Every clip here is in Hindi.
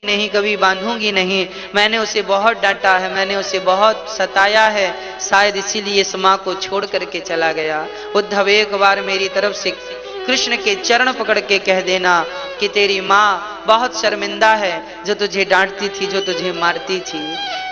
नहीं, कभी बांधूंगी नहीं। मैंने उसे बहुत डांटा है, मैंने उसे बहुत सताया है, शायद इसीलिए इस माँ को छोड़ करके चला गया। उद्धव एक बार मेरी तरफ से कृष्ण के चरण पकड़ के कह देना कि तेरी माँ बहुत शर्मिंदा है, जो तुझे डांटती थी, जो तुझे मारती थी।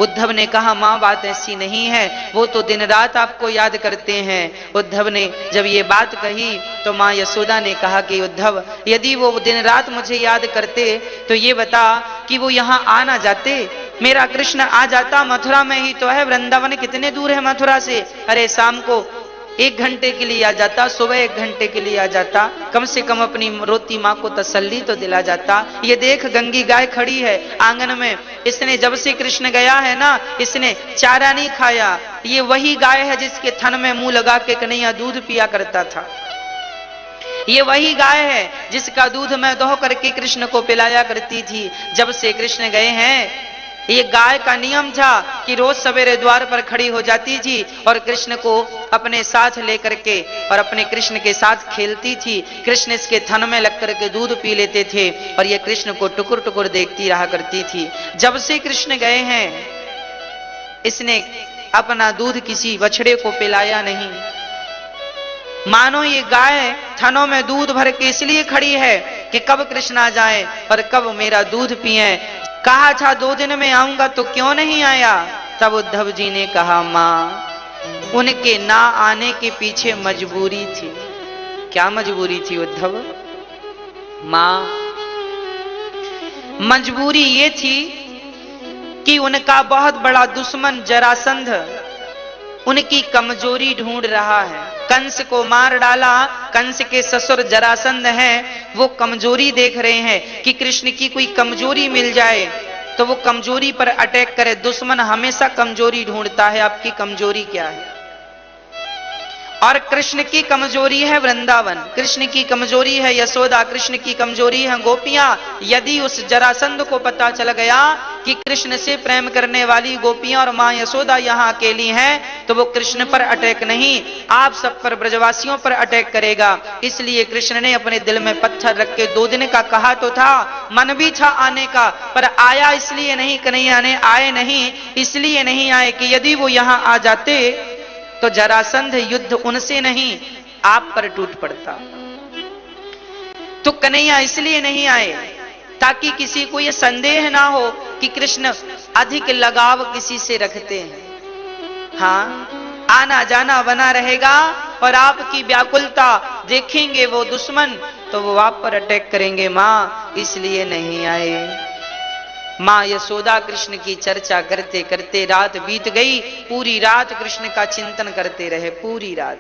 उद्धव ने कहा माँ बात ऐसी नहीं है, वो तो दिन रात आपको याद करते हैं। उद्धव ने जब ये बात कही तो माँ यशोदा ने कहा कि उद्धव यदि वो दिन रात मुझे याद करते तो ये बता कि वो यहाँ आ ना जाते, मेरा कृष्ण आ जाता। मथुरा में ही तो है, वृंदावन कितने दूर है मथुरा से। अरे शाम को 1 घंटे के लिए आ जाता, सुबह 1 घंटे के लिए आ जाता, कम से कम अपनी रोती माँ को तसल्ली तो दिला जाता। ये देख गंगी गाय खड़ी है आंगन में, इसने जब से कृष्ण गया है ना, इसने चारा नहीं खाया। ये वही गाय है जिसके थन में मुंह लगा के कन्हैया दूध पिया करता था। ये वही गाय है जिसका दूध मैं दोह करके कृष्ण को पिलाया करती थी। जब से कृष्ण गए हैं, ये गाय का नियम था कि रोज सवेरे द्वार पर खड़ी हो जाती थी और कृष्ण को अपने साथ लेकर के और अपने कृष्ण के साथ खेलती थी। कृष्ण इसके थन में लग करके दूध पी लेते थे और ये कृष्ण को टुकुर टुकुर देखती रहा करती थी। जब से कृष्ण गए हैं, इसने अपना दूध किसी बछड़े को पिलाया नहीं। मानो ये गाय थनों में दूध भर के इसलिए खड़ी है कि कब कृष्ण आ जाए और कब मेरा दूध पिए। कहा था 2 दिन में आऊंगा तो क्यों नहीं आया। तब उद्धव जी ने कहा मां, उनके ना आने के पीछे मजबूरी थी। क्या मजबूरी थी उद्धव? मां, मजबूरी ये थी कि उनका बहुत बड़ा दुश्मन जरासंध उनकी कमजोरी ढूंढ रहा है। कंस को मार डाला, कंस के ससुर जरासंध हैं, वो कमजोरी देख रहे हैं कि कृष्ण की कोई कमजोरी मिल जाए तो वो कमजोरी पर अटैक करे। दुश्मन हमेशा कमजोरी ढूंढता है, आपकी कमजोरी क्या है? और कृष्ण की कमजोरी है वृंदावन, कृष्ण की कमजोरी है यशोदा, कृष्ण की कमजोरी है गोपियां। यदि उस जरासंध को पता चल गया कि कृष्ण से प्रेम करने वाली गोपियां और मां यशोदा यहाँ अकेली हैं, तो वो कृष्ण पर अटैक नहीं, आप सब पर, ब्रजवासियों पर अटैक करेगा। इसलिए कृष्ण ने अपने दिल में पत्थर रख के 2 दिन का कहा तो था, मन भी था आने का, पर आया इसलिए नहीं, कन्हैया ने आए नहीं इसलिए नहीं आए कि यदि वो यहाँ आ जाते तो जरासंध युद्ध उनसे नहीं आप पर टूट पड़ता। तो कन्हैया इसलिए नहीं आए ताकि किसी को यह संदेह ना हो कि कृष्ण अधिक लगाव किसी से रखते हैं। हाँ, आना जाना बना रहेगा और आपकी व्याकुलता देखेंगे वो दुश्मन तो वो आप पर अटैक करेंगे। मां, इसलिए नहीं आए। मां यशोदा कृष्ण की चर्चा करते करते रात बीत गई। पूरी रात कृष्ण का चिंतन करते रहे, पूरी रात।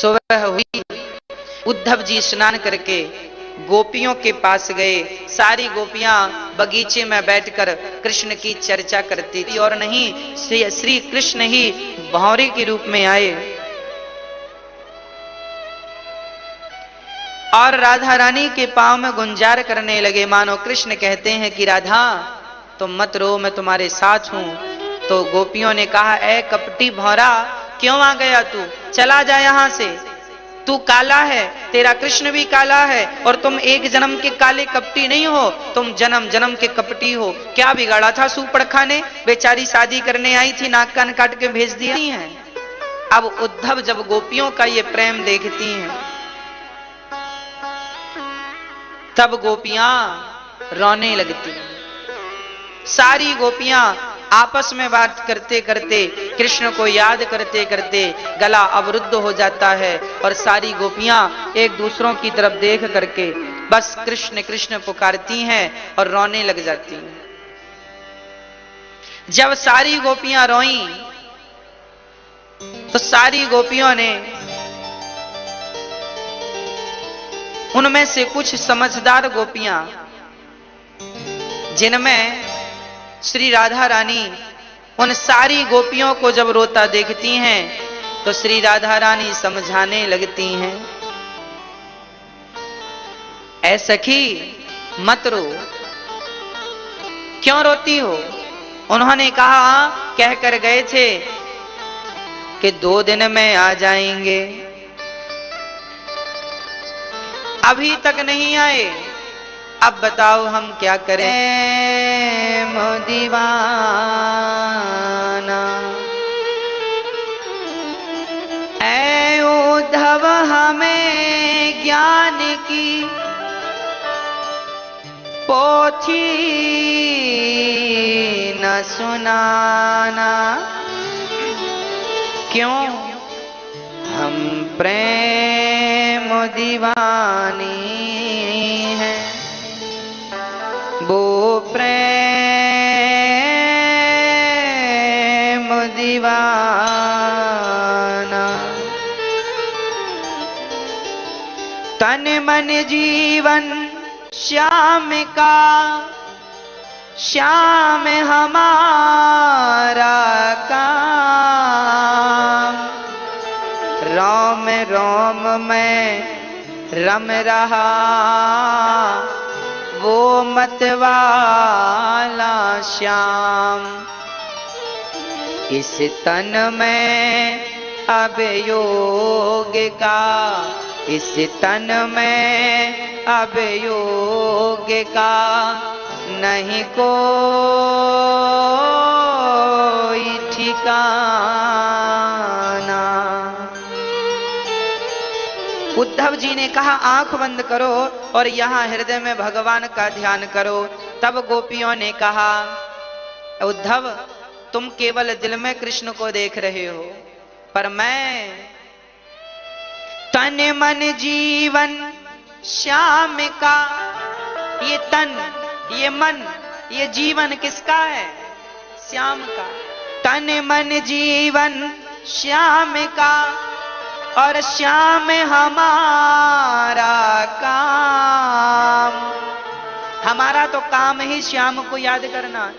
सुबह हुई, उद्धव जी स्नान करके गोपियों के पास गए। सारी गोपियां बगीचे में बैठकर कृष्ण की चर्चा करती थी और नहीं श्री कृष्ण ही भौरे के रूप में आए और राधा रानी के पांव में गुंजार करने लगे। मानो कृष्ण कहते हैं कि राधा तुम मत रो, मैं तुम्हारे साथ हूं। तो गोपियों ने कहा, ए कपटी भौरा, क्यों आ गया तू? चला जा यहां से, तू काला है, तेरा कृष्ण भी काला है और तुम एक जन्म के काले कपटी नहीं हो, तुम जन्म जन्म के कपटी हो। क्या बिगाड़ा था सुपड़खा ने? बेचारी शादी करने आई थी, नाक कान काट के भेज दिया है। अब उद्धव जब गोपियों का ये प्रेम देखती हैं तब गोपियां रोने लगती। सारी गोपियां आपस में बात करते करते, कृष्ण को याद करते करते गला अवरुद्ध हो जाता है और सारी गोपियां एक दूसरों की तरफ देख करके बस कृष्ण कृष्ण पुकारती हैं और रोने लग जाती हैं। जब सारी गोपियां रोईं तो सारी गोपियों ने, उनमें से कुछ समझदार गोपियां जिनमें श्री राधा रानी उन सारी गोपियों को जब रोता देखती हैं तो श्री राधा रानी समझाने लगती हैं, ऐ सखी मत रो, क्यों रोती हो? उन्होंने कहा, कह कर गए थे कि 2 दिन में आ जाएंगे, अभी तक नहीं आए। अब बताओ हम क्या करें दीवाना। ऐ उद्धव हमें ज्ञान की पोथी न सुनाना। क्यों? हम प्रेम दीवानी हैं, वो प्रेम दीवाना। तन मन जीवन श्याम का, श्याम हमारा काम। रोम रोम में रम रहा वो मतवाला श्याम। इस तन में अब योग का, इस तन में अब योग का नहीं कोई ठिकाना। उद्धव जी ने कहा आंख बंद करो और यहाँ हृदय में भगवान का ध्यान करो। तब गोपियों ने कहा उद्धव तुम केवल दिल में कृष्ण को देख रहे हो, पर मैं तन मन जीवन श्याम का। ये तन, ये मन, ये जीवन किसका है? श्याम का। तन मन जीवन श्याम का और श्याम हमारा काम। हमारा तो काम ही श्याम को याद करना।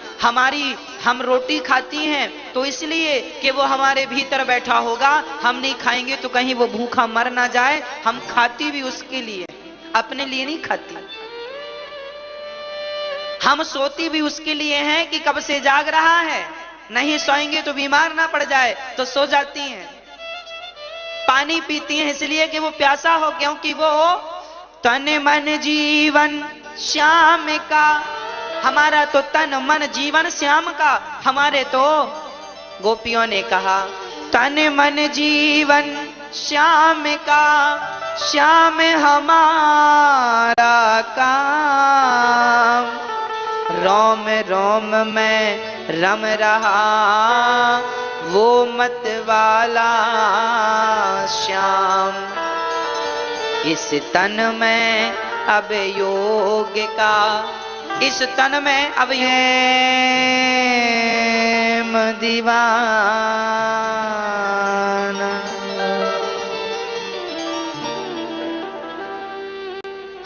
हम रोटी खाती हैं तो इसलिए कि वो हमारे भीतर बैठा होगा। हम नहीं खाएंगे तो कहीं वो भूखा मर ना जाए। हम खाती भी उसके लिए, अपने लिए नहीं खाती। हम सोती भी उसके लिए हैं कि कब से जाग रहा है, नहीं सोएंगे तो बीमार ना पड़ जाए, तो सो जाती हैं। पानी पीती हैं इसलिए कि वो प्यासा हो, क्योंकि वो तन मन जीवन श्याम का। हमारा तो तन मन जीवन श्याम का। हमारे तो गोपियों ने कहा तन मन जीवन श्याम का, श्याम हमारा काम। रोम रोम में रम रहा वो मतवाला श्याम। इस तन में अब योग का, इस तन में अब प्रेम दीवाना।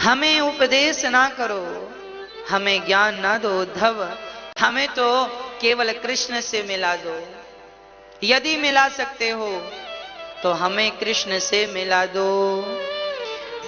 हमें उपदेश ना करो, हमें ज्ञान ना दो उद्धव, हमें तो केवल कृष्ण से मिला दो। यदि मिला सकते हो तो हमें कृष्ण से मिला दो।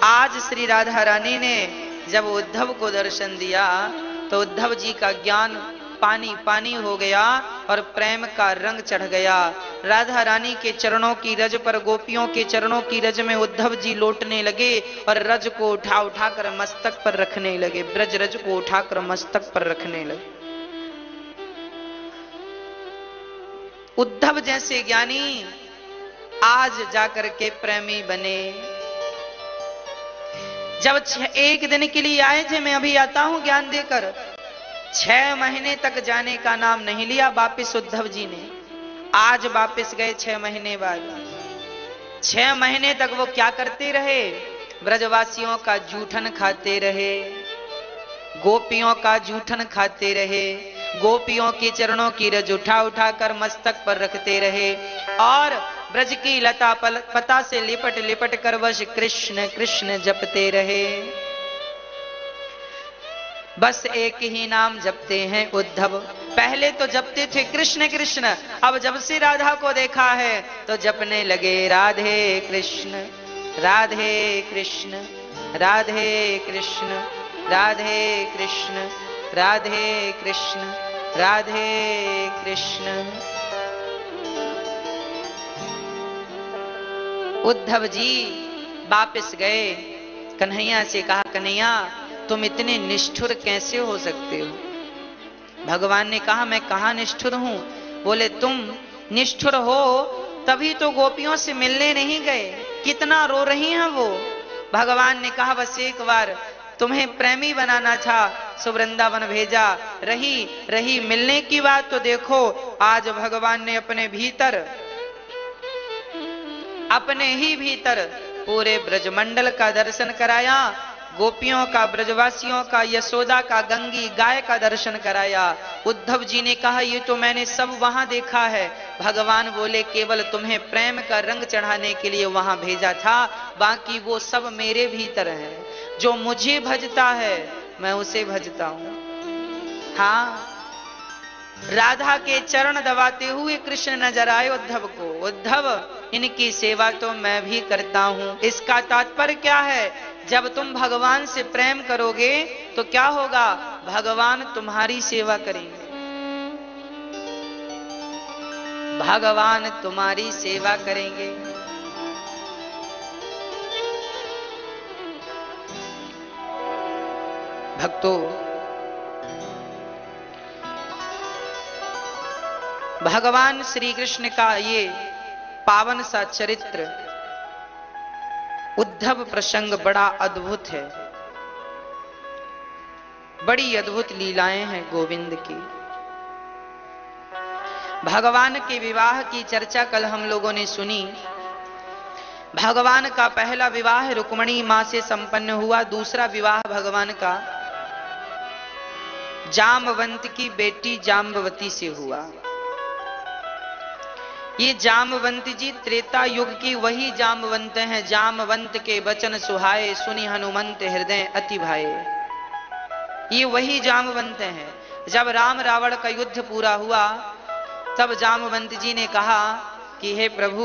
आज श्री राधा रानी ने जब उद्धव को दर्शन दिया तो उद्धव जी का ज्ञान पानी पानी हो गया और प्रेम का रंग चढ़ गया। राधा रानी के चरणों की रज पर, गोपियों के चरणों की रज में उद्धव जी लौटने लगे और रज को उठा उठा कर मस्तक पर रखने लगे। ब्रज रज को उठाकर मस्तक पर रखने लगे। उद्धव जैसे ज्ञानी आज जाकर के प्रेमी बने। जब एक दिन के लिए आए थे, मैं अभी आता हूं ज्ञान देकर, 6 महीने तक जाने का नाम नहीं लिया वापिस उद्धव जी ने। आज वापिस गए 6 महीने बाद। 6 महीने तक वो क्या करते रहे? ब्रजवासियों का जूठन खाते रहे, गोपियों का जूठन खाते रहे, गोपियों के चरणों की रज उठा उठा कर मस्तक पर रखते रहे और ब्रज की लता पता से लिपट लिपट कर बस कृष्ण कृष्ण जपते रहे। बस एक ही नाम जपते हैं उद्धव। पहले तो जपते थे कृष्ण कृष्ण, अब जब से राधा को देखा है तो जपने लगे राधे कृष्ण राधे कृष्ण राधे कृष्ण राधे कृष्ण राधे कृष्ण राधे कृष्ण। उद्धव जी वापस गए, कन्हैया से कहा कन्हैया तुम इतने निष्ठुर कैसे हो सकते हो? भगवान ने कहा मैं कहां निष्ठुर हूं? बोले तुम निष्ठुर हो तभी तो गोपियों से मिलने नहीं गए, कितना रो रही हैं वो। भगवान ने कहा बस एक बार तुम्हें प्रेमी बनाना था, सो वृंदावन भेजा। रही रही मिलने की बात तो देखो, आज भगवान ने अपने भीतर, अपने ही भीतर पूरे ब्रजमंडल का दर्शन कराया, गोपियों का, ब्रजवासियों का, यशोदा का, गंगी गाय का दर्शन कराया। उद्धव जी ने कहा ये तो मैंने सब वहां देखा है। भगवान बोले केवल तुम्हें प्रेम का रंग चढ़ाने के लिए वहां भेजा था, बाकी वो सब मेरे भीतर है। जो मुझे भजता है मैं उसे भजता हूं। हाँ, राधा के चरण दबाते हुए कृष्ण नजर आए उद्धव को। उद्धव इनकी सेवा तो मैं भी करता हूं। इसका तात्पर्य क्या है? जब तुम भगवान से प्रेम करोगे तो क्या होगा? भगवान तुम्हारी सेवा करेंगे, भगवान तुम्हारी सेवा करेंगे। भक्तों, भगवान श्री कृष्ण का ये पावन सा चरित्र उद्धव प्रसंग बड़ा अद्भुत है। बड़ी अद्भुत लीलाएं हैं गोविंद की। भगवान के विवाह की चर्चा कल हम लोगों ने सुनी। भगवान का पहला विवाह रुक्मिणी मां से संपन्न हुआ। दूसरा विवाह भगवान का जामवंत की बेटी जाम्बवती से हुआ। ये जामवंत जी त्रेता युग की वही जामवंत हैं। जामवंत के वचन सुहाए, सुनी हनुमंत हृदय अति भाए। ये वही जामवंत हैं। जब राम रावण का युद्ध पूरा हुआ तब जामवंत जी ने कहा कि हे प्रभु,